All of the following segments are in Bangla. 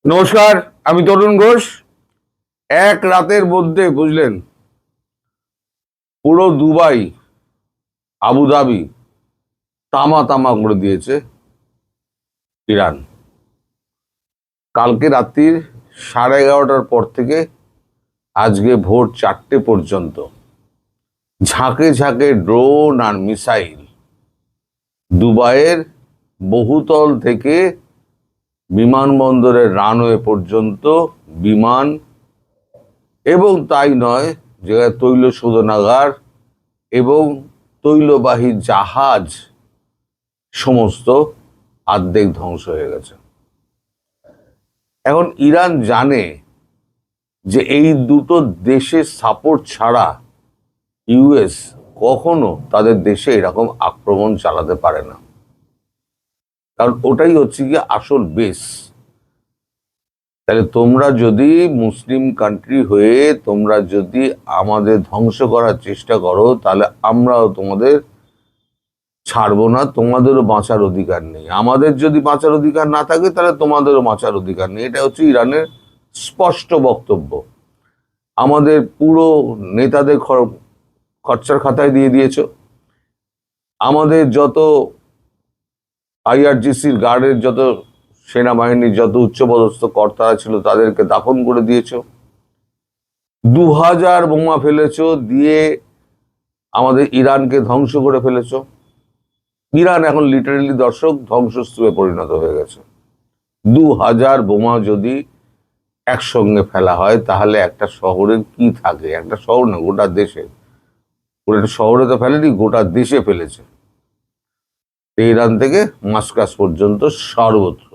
নমস্কার, আমি তরুণ ঘোষ। এক রাতের মধ্যে বুঝলেন পুরো দুবাই, আবুধাবি তামা তামা করে দিয়েছে ইরান। কালকে রাত্রির 11:30টার পর থেকে আজকে ভোর 4টে পর্যন্ত ঝাঁকে ঝাঁকে ড্রোন আর মিসাইল দুবাইয়ের বহুতল থেকে বিমানবন্দরের রানওয়ে পর্যন্ত বিমান, এবং তাই নয়, যেখানে তৈল শোধনাগার এবং তৈলবাহী জাহাজ সমস্ত অর্ধেক ধ্বংস হয়ে গেছে। এখন ইরান জানে যে এই দুটো দেশের সাপোর্ট ছাড়া ইউএস কখনো তাদের দেশে এরকম আক্রমণ চালাতে পারে না, কারণ ওটাই হচ্ছে কি আসল বেস। তাহলে তোমরা যদি মুসলিম কান্ট্রি হয়ে তোমরা যদি আমাদের ধ্বংস করার চেষ্টা করো, তাহলে আমরাও তোমাদের ছাড়বো না। তোমাদেরও বাঁচার অধিকার নেই। আমাদের যদি বাঁচার অধিকার না থাকে, তাহলে তোমাদেরও বাঁচার অধিকার নেই। এটা হচ্ছে ইরানের স্পষ্ট বক্তব্য। আমাদের পুরো নেতাদের খরচার খাতায় দিয়ে দিয়েছ। আমাদের যত আইআরজিসির গার্ডের যত সেনাবাহিনীর যত উচ্চপদস্থ কর্তারা ছিল তাদেরকে দাফন করে দিয়েছ। 2000 বোমা ফেলেছ, দিয়ে আমাদের ইরানকে ধ্বংস করে ফেলেছ। ইরান এখন লিটারেলি দর্শক ধ্বংসস্তূপে পরিণত হয়ে গেছে। 2000 বোমা যদি একসঙ্গে ফেলা হয়, তাহলে একটা শহরের কি থাকে? একটা শহর না, গোটা দেশে। পুরো শহরে তো ফেলেনি, গোটা দেশে ফেলেছে। তেহরান থেকে মাস্কাস পর্যন্ত সর্বত্র,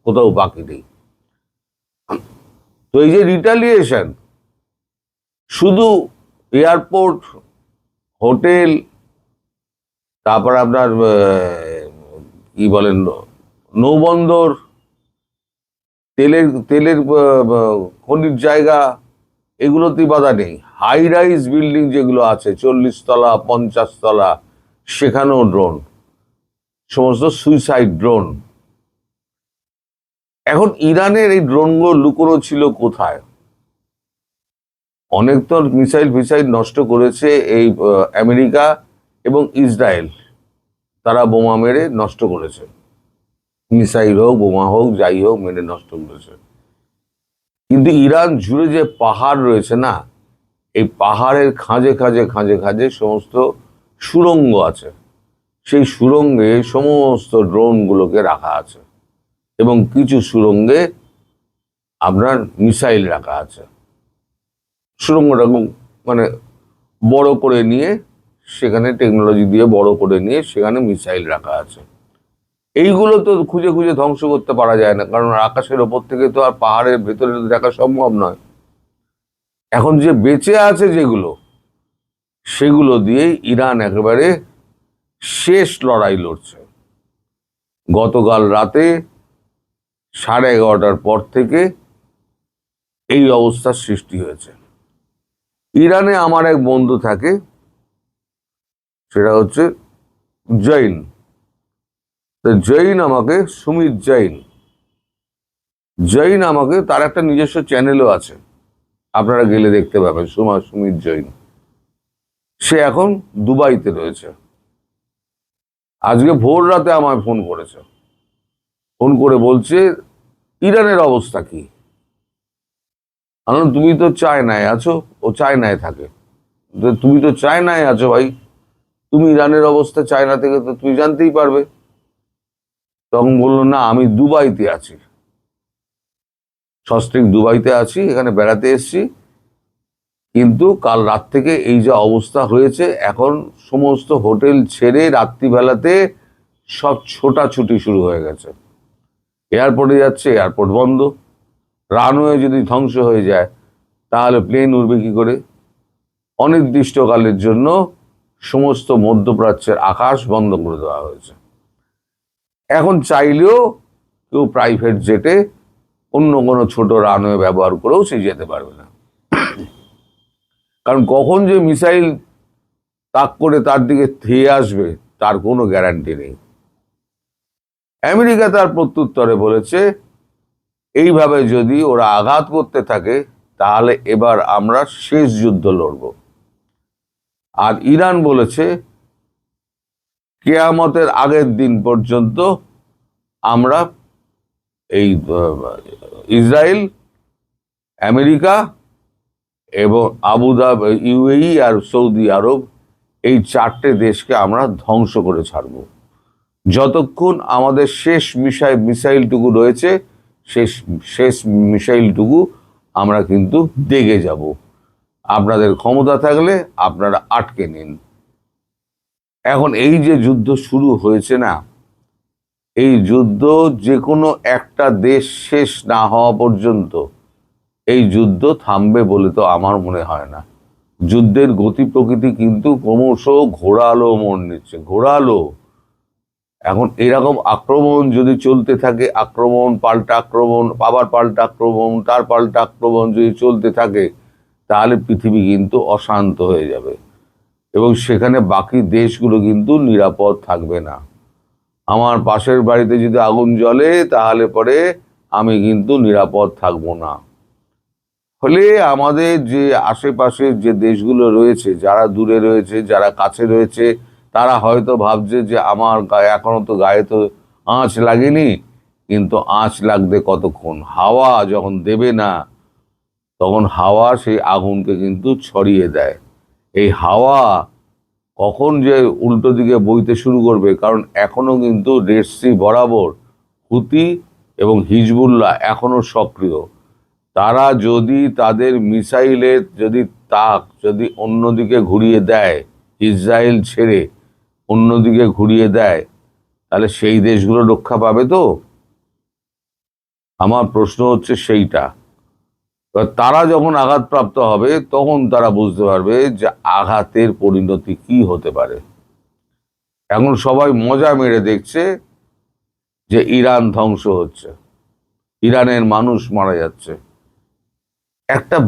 কোথাও বাকি নেই। তো এই যে রিটালিয়েশন, শুধু এয়ারপোর্ট, হোটেল, তারপর আপনার কি বলেন, নৌবন্দর, তেলের তেলের খনির জায়গা, এগুলোতেই বাধা নেই। হাই রাইজ বিল্ডিং যেগুলো আছে 40 তলা 50 তলা, সেখানেও ড্রোন, সমস্ত সুইসাইড ড্রোন। এখন ইরানের এই ড্রোনগুলো লুকোনো ছিল কোথায়? অনেক তো মিসাইল ফিসাইল নষ্ট করেছে এই আমেরিকা এবং ইসরায়েল, তারা বোমা মেরে নষ্ট করেছে। মিসাইল হোক, বোমা হোক, যাই হোক, মেরে নষ্ট করেছে। কিন্তু ইরান জুড়ে যে পাহাড় রয়েছে না, এই পাহাড়ের খাঁজে খাঁজে খাঁজে খাঁজে সমস্ত সুড়ঙ্গ আছে। সেই সুড়ঙ্গে সমস্ত ড্রোনগুলোকে রাখা আছে, এবং কিছু সুড়ঙ্গে আপনার মিসাইল রাখা আছে। সুড়ঙ্গটা মানে বড় করে নিয়ে, সেখানে টেকনোলজি দিয়ে বড় করে নিয়ে সেখানে মিসাইল রাখা আছে। এইগুলো তো খুঁজে খুঁজে ধ্বংস করতে পারা যায় না, কারণ আকাশের ওপর থেকে তো আর পাহাড়ের ভেতরে দেখা সম্ভব নয়। এখন যে বেঁচে আছে যেগুলো, সেগুলো দিয়ে ইরান একেবারে শেষ লড়াই লড়ছে। গতকাল রাতে 11:30টার পর থেকে এই অবস্থার সৃষ্টি হয়েছে। ইরানে আমার এক বন্ধু থাকে, সেটা হচ্ছে জৈন। জৈন আমাকে, সুমিত জৈন, জৈন আমাকে, তার একটা নিজস্ব চ্যানেলও আছে, আপনারা গেলে দেখতে পাবেন, সুমিত জৈন। সে এখন দুবাইতে রয়েছে। আজকে ভোর রাতে আমায় ফোন করেছে, ফোন করে বলছে ইরানের অবস্থা কি। আমি, তুমি তো চায়নায় আছো, ও চায়নায় থাকে, তুমি তো চায়নায় আছো ভাই, তুমি ইরানের অবস্থা চায়না থেকে তো তুমি জানতেই পারবে। তখন বললো, না আমি দুবাইতে আছি, সস্ত্রীক দুবাইতে আছি, এখানে বেড়াতে এসছি। কিন্তু কাল রাত থেকে এই যে অবস্থা হয়েছে, এখন সমস্ত হোটেল ছেড়ে রাত্রিবেলাতে সব ছোটাছুটি শুরু হয়ে গেছে। এয়ারপোর্টে যাচ্ছে, এয়ারপোর্ট বন্ধ। রানওয়ে যদি ধ্বংস হয়ে যায়, তাহলে প্লেন উড়বে কি করে? অনির্দিষ্টকালের জন্য সমস্ত মধ্যপ্রাচ্যের আকাশ বন্ধ করে দেওয়া হয়েছে। এখন চাইলেও কেউ প্রাইভেট জেটে অন্য কোনো ছোট রানওয়ে ব্যবহার করেও সে যেতে পারবে না, কারণ কখন যে মিসাইল তাক করে তার দিকে ধেয়ে আসবে তার কোনো গ্যারান্টি নেই। আমেরিকা তার প্রত্যুত্তরে বলেছে, এইভাবে যদি ওরা আঘাত করতে থাকে তাহলে এবার আমরা শেষ যুদ্ধ লড়ব। আর ইরান বলেছে কিয়ামতের আগের দিন পর্যন্ত আমরা এই ইসরায়েল, আমেরিকা এবং আবুধাবি, ইউএই আর সৌদি আরব, এই 4টে দেশকে আমরা ধ্বংস করে ছাড়ব। যতক্ষণ আমাদের শেষ মিসাইলটুকু রয়েছে, শেষ মিসাইলটুকু আমরা কিন্তু দেখে যাব। আপনাদের ক্ষমতা থাকলে আপনারা আটকে নিন। এখন এই যে যুদ্ধ শুরু হয়েছে না, এই যুদ্ধ যে কোনো একটা দেশ শেষ না হওয়া পর্যন্ত এই যুদ্ধ থামবে বলে তো আমার মনে হয় না। যুদ্ধের গতি প্রকৃতি কিন্তু ক্রমশ ঘোরালো মোড় নিচ্ছে, ঘোরালো। এখন এরকম আক্রমণ যদি চলতে থাকে, আক্রমণ পাল্টা আক্রমণ, আবার পাল্টা আক্রমণ, তার পাল্টা আক্রমণ যদি চলতে থাকে, তাহলে পৃথিবী কিন্তু অশান্ত হয়ে যাবে এবং সেখানে বাকি দেশগুলো কিন্তু নিরাপদ থাকবে না। আমার পাশের বাড়িতে যদি আগুন জ্বলে তাহলে পরে আমি কিন্তু নিরাপদ থাকবো না। ফলে আমাদের যে আশেপাশে যে দেশগুলো রয়েছে, যারা দূরে রয়েছে, যারা কাছে রয়েছে, তারা হয়তো ভাবছে যে আমার গায়ে এখনো তো গায়ে তো আঁচ লাগেনি, কিন্তু আঁচ লাগবে কতক্ষণ? হাওয়া যখন দেবে না, তখন হাওয়া সেই আগুনকে কিন্তু ছড়িয়ে দেয়। এই হাওয়া কখন যে উল্টো দিকে বইতে শুরু করবে, কারণ এখনো কিন্তু রেড সি বরাবর হুতি এবং হিজবুল্লাহ এখনো সক্রিয়। তারা যদি তাদের মিসাইলের তাক যদি অন্যদিকে ঘুরিয়ে দেয়, ইসরায়েল ছেড়ে অন্যদিকে ঘুরিয়ে দেয়, তাহলে সেই দেশগুলো রক্ষা পাবে তো? আমার প্রশ্ন হচ্ছে সেইটা। তারা যখন আঘাতপ্রাপ্ত হবে তখন তারা বুঝতে পারবে যে আঘাতের পরিণতি কি হতে পারে। এখন সবাই মজা মেরে দেখছে যে ইরান ধ্বংস হচ্ছে, ইরানের মানুষ মারা যাচ্ছে। একটা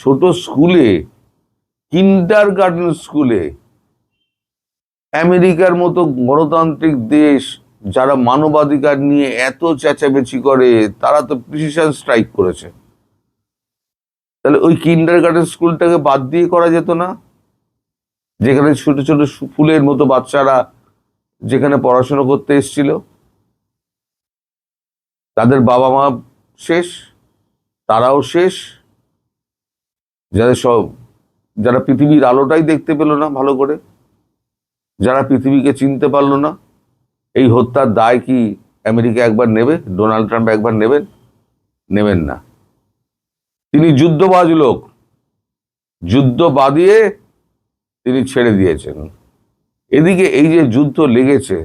ছোট স্কুলে, কিন্ডারগার্টেন স্কুলে, আমেরিকার মতো গণতান্ত্রিক দেশ যারা মানবাধিকার নিয়ে এত চেঁচামেচি করে, তারা তো প্রিসিশন স্ট্রাইক করেছে। তাহলে ওই কিন্ডারগার্টেন স্কুলটাকে বাদ দিয়ে করা যেত না? যেখানে ছোট ছোট ফুলের মতো বাচ্চারা যেখানে পড়াশোনা করতে এসেছিল, তাদের বাবা মা শেষ, তারাও শেষ, যারা পৃথিবীর আলোটাই দেখতে পেল না ভালো করে, যারা পৃথিবীকে চিনতে পারলো না, এই হত্যার দায় কি আমেরিকা একবার নেবে? ডোনাল্ড ট্রাম্প একবার নেবেন? নেবেন না। তিনি যুদ্ধবাজ লোক, যুদ্ধ বাদিয়ে তিনি ছেড়ে দিয়েছেন। এদিকে এই যে যুদ্ধ লেগেছে,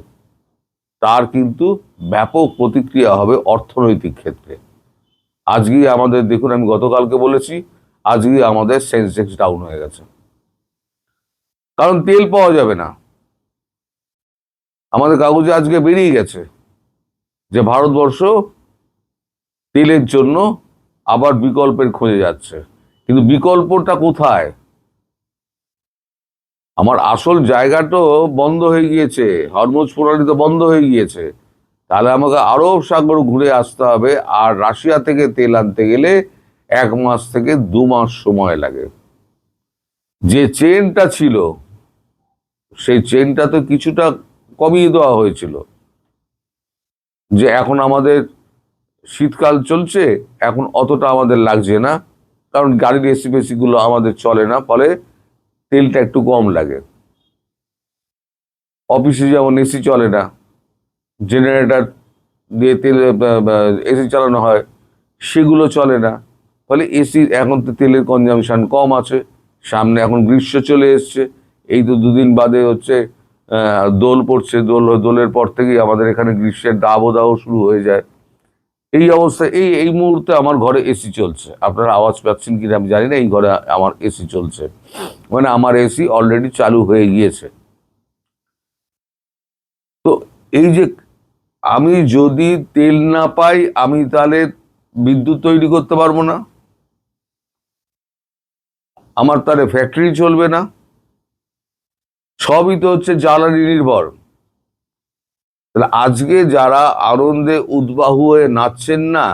তার কিন্তু ব্যাপক প্রতিক্রিয়া হবে অর্থনৈতিক ক্ষেত্রে। আজকে আমাদের দেখুন, আমি গতকালকে বলেছি, আজকে আমাদের সেন্সেক্স ডাউন হয়ে গেছে, কারণ তেল পাওয়া যাবে না। আমাদের কাগজে আজকে বেরিয়ে গেছে যে ভারতবর্ষ তেলের জন্য আবার বিকল্পের খোঁজে যাচ্ছে, কিন্তু বিকল্পটা কোথায়? আমার আসল জায়গাটা বন্ধ হয়ে গিয়েছে, হরমুজ প্রণালী তো বন্ধ হয়ে গিয়েছে। তাহলে আমাকে আরব সাগর ঘুরে আসতে হবে, আর রাশিয়া থেকে তেল আনতে গেলে 1 মাস থেকে 2 মাস সময় লাগে। যে চেনটা ছিল, সেই চেনটা তো কিছুটা কমিয়ে দেওয়া হয়েছিল, যে এখন আমাদের শীতকাল চলছে, এখন অতটা আমাদের লাগছে না, কারণ গাড়ির এসি ফেসি গুলো আমাদের চলে না, ফলে তেলটা একটু কম লাগে। অফিসে যেমন এসি চলে না, জেনারেটর দিয়ে তেল এসি চালানো হয়, সেগুলো চলে না, ফলে এসি এখন তো তেলের কনজামশন কম আছে। সামনে এখন গ্রীষ্ম চলে এসছে, এই তো 2 দিন বাদে হচ্ছে দোল পড়ছে, দোলের পর থেকেই আমাদের এখানে গ্রীষ্মের দাবদাহ শুরু হয়ে যায়। এই অবস্থায় এই মুহূর্তে আমার ঘরে এসি চলছে, আপনারা আওয়াজ পাচ্ছেন কিনা আমি জানি না, এই ঘরে আমার এসি চলছে, মানে আমার এসি অলরেডি চালু হয়ে গিয়েছে। তো এই যে আমি যদি তেল না পাই, আমি তাহলে বিদ্যুৎ তৈরি করতে পারবো না, আমার তাহলে ফ্যাক্টরি চলবে না, সবই তো হচ্ছে জ্বালানি নির্ভর। তাহলে আজকে যারা আনন্দে উদ্বাহু হয়ে নাচছেন না,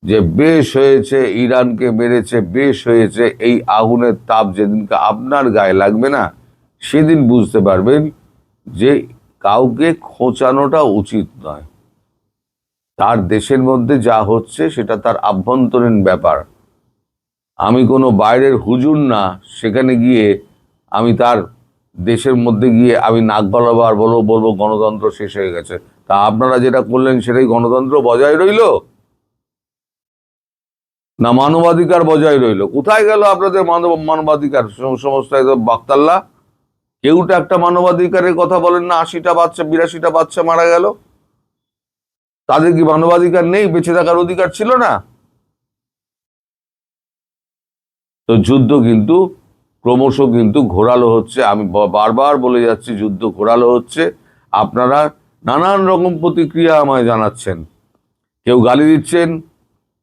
যে বেশ হয়েছে, ইরানকে মেরেছে, বেশ হয়েছে, এই আগুনের তাপ যেদিনকে আপনার গায়ে লাগবে না, সেদিন বুঝতে পারবেন যে কাউকে খোঁচানোটা উচিত নয়। তার দেশের মধ্যে যা হচ্ছে সেটা তার আভ্যন্তরীণ ব্যাপার। আমি কোনো বাইরের হুজুর না, সেখানে গিয়ে আমি তার দেশের মধ্যে গিয়ে আমি নাক গলাবো আর বলবো গণতন্ত্র শেষ হয়ে গেছে। তা আপনারা যেটা করলেন সেটাই গণতন্ত্র বজায় রইল না মানবাধিকার বজায় রইল? কোথায় গেল আপনাদের মানবাধিকার? সমস্ত বাক্তাল্লা, কেউটা একটা মানবাধিকারের কথা বলেন না। 80টা বাচ্চা, 82টা বাচ্চা মারা গেল, তাদের কি মানবাধিকার নেই? বেঁচে থাকার অধিকার ছিল না? তো যুদ্ধ কিন্তু ক্রমশ কিন্তু ঘোরালো হচ্ছে। আমি বারবার বলে যাচ্ছি, যুদ্ধ ঘোরালো হচ্ছে। আপনারা নানান রকম প্রতিক্রিয়া আমায় জানাচ্ছেন, কেউ গালি দিচ্ছেন,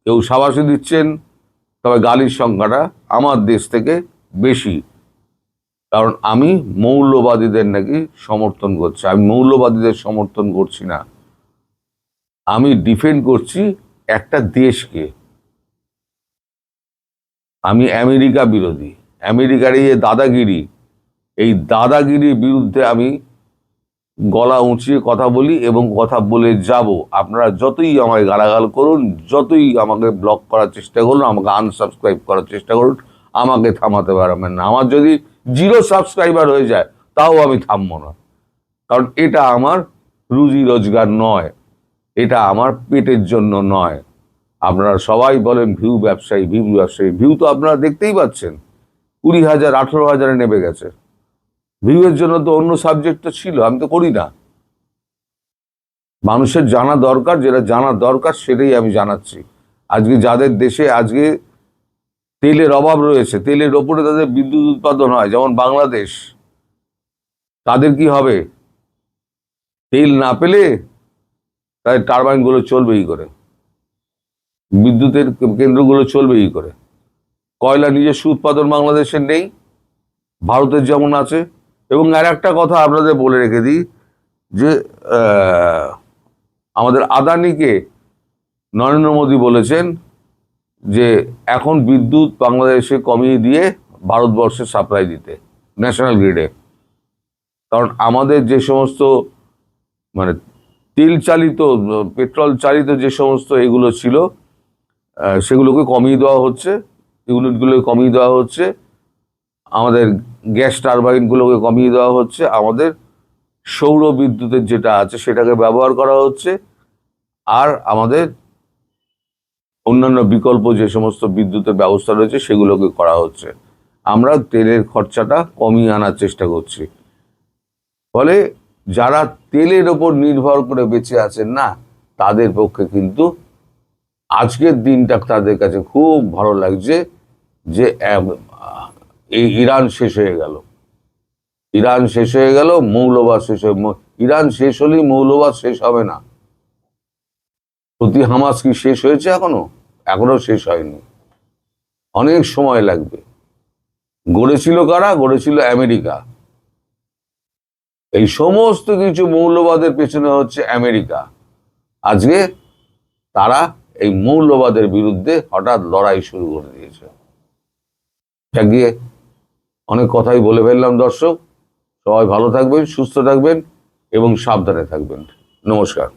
কেউ শাবাশি দিচ্ছেন, তবে গালির সংখ্যাটা আমার দেশ থেকে বেশি। কারণ আমি মৌলবাদীদের নাকি সমর্থন করছি। আমি মৌলবাদীদের সমর্থন করছি না, আমি ডিফেন্ড করছি একটা দেশকে। আমি আমেরিকা বিরোধী। আমেরিকার এই দাদাগিরি, এই দাদাগিরির বিরুদ্ধে আমি গলা উঁচিয়ে কথা বলি এবং কথা বলে যাব। আপনারা যতই আমায় গালাগাল করুন, যতই আমাকে ব্লক করার চেষ্টা করুন, আমাকে আনসাবস্ক্রাইব করার চেষ্টা করুন, আমাকে থামাতে পারবেন না। আমার যদি 0 সাবস্ক্রাইবার হয়ে যায় তাও আমি থামবো না। কারণ এটা আমার রুজি রোজগার নয়, এটা আমার পেটের জন্য নয়। আপনারা সবাই বলেন ভিউ ব্যবসায়ী, ভিউ ব্যবসায়ী। ভিউ তো আপনারা দেখতেই পাচ্ছেন 20,000 18,000-এ নেমে গেছে। ভিউয়ের জন্য তো অন্য সাবজেক্ট তো ছিল, আমি তো করি না। মানুষের জানা দরকার, যেটা জানা দরকার সেটাই আমি জানাচ্ছি। আজকে যাদের দেশে আজকে তেলের অভাব রয়েছে, তেলের ওপরে তাদের বিদ্যুৎ উৎপাদন হয়, যেমন বাংলাদেশ, তাদের কি হবে? তেল না পেলে তাদের টারবাইনগুলো চলবেই করে, বিদ্যুতের কেন্দ্রগুলো চলবেই করে। কয়লা নিজস্ব উৎপাদন বাংলাদেশের নেই, ভারতের যেমন আছে। এবং আর একটা কথা আপনাদের বলে রেখে দিই, যে আমাদের আদানিকে নরেন্দ্র মোদী বলেছেন যে এখন বিদ্যুৎ বাংলাদেশে কমিয়ে দিয়ে ভারতবর্ষে সাপ্লাই দিতে, ন্যাশনাল গ্রিডে। কারণ আমাদের যে সমস্ত মানে তেল চালিত, পেট্রোল চালিত যে সমস্ত এগুলো ছিল, সেগুলোকে কমিয়ে দেওয়া হচ্ছে, ইউনিটগুলোকে কমিয়ে দেওয়া হচ্ছে, আমাদের গ্যাস টারবাইনগুলোকে কমিয়ে দেওয়া হচ্ছে, আমাদের সৌর বিদ্যুতের যেটা আছে সেটাকে ব্যবহার করা হচ্ছে, আর আমাদের অন্যান্য বিকল্প যে সমস্ত বিদ্যুতের ব্যবস্থা রয়েছে সেগুলোকে করা হচ্ছে। আমরা তেলের খরচাটা কমিয়ে আনার চেষ্টা করছি। ফলে যারা তেলের ওপর নির্ভর করে বেঁচে আছেন না, তাদের পক্ষে কিন্তু আজকের দিনটা তাদের কাছে খুব ভালো লাগছে যে এই ইরান শেষ হয়ে গেল। ইরান শেষ হয়ে গেল, মৌলবাদ শেষ হয়ে, ইরান শেষ হলেই মৌলবাদ শেষ হবে না। প্রতি হামাস কি শেষ হয়েছে? এখনো শেষ হয়নি, অনেক সময় লাগবে। গড়েছিল কারা? গড়েছিল আমেরিকা। এই সমস্ত কিছু মৌলবাদের পেছনে হচ্ছে আমেরিকা। আজকে তারা এই মৌলবাদের বিরুদ্ধে হঠাৎ লড়াই শুরু করে দিয়েছে। গিয়ে অনেক কথাই বলে ফেললাম। দর্শক সবাই ভালো থাকবেন, সুস্থ থাকবেন এবং সাবধানে থাকবেন। নমস্কার।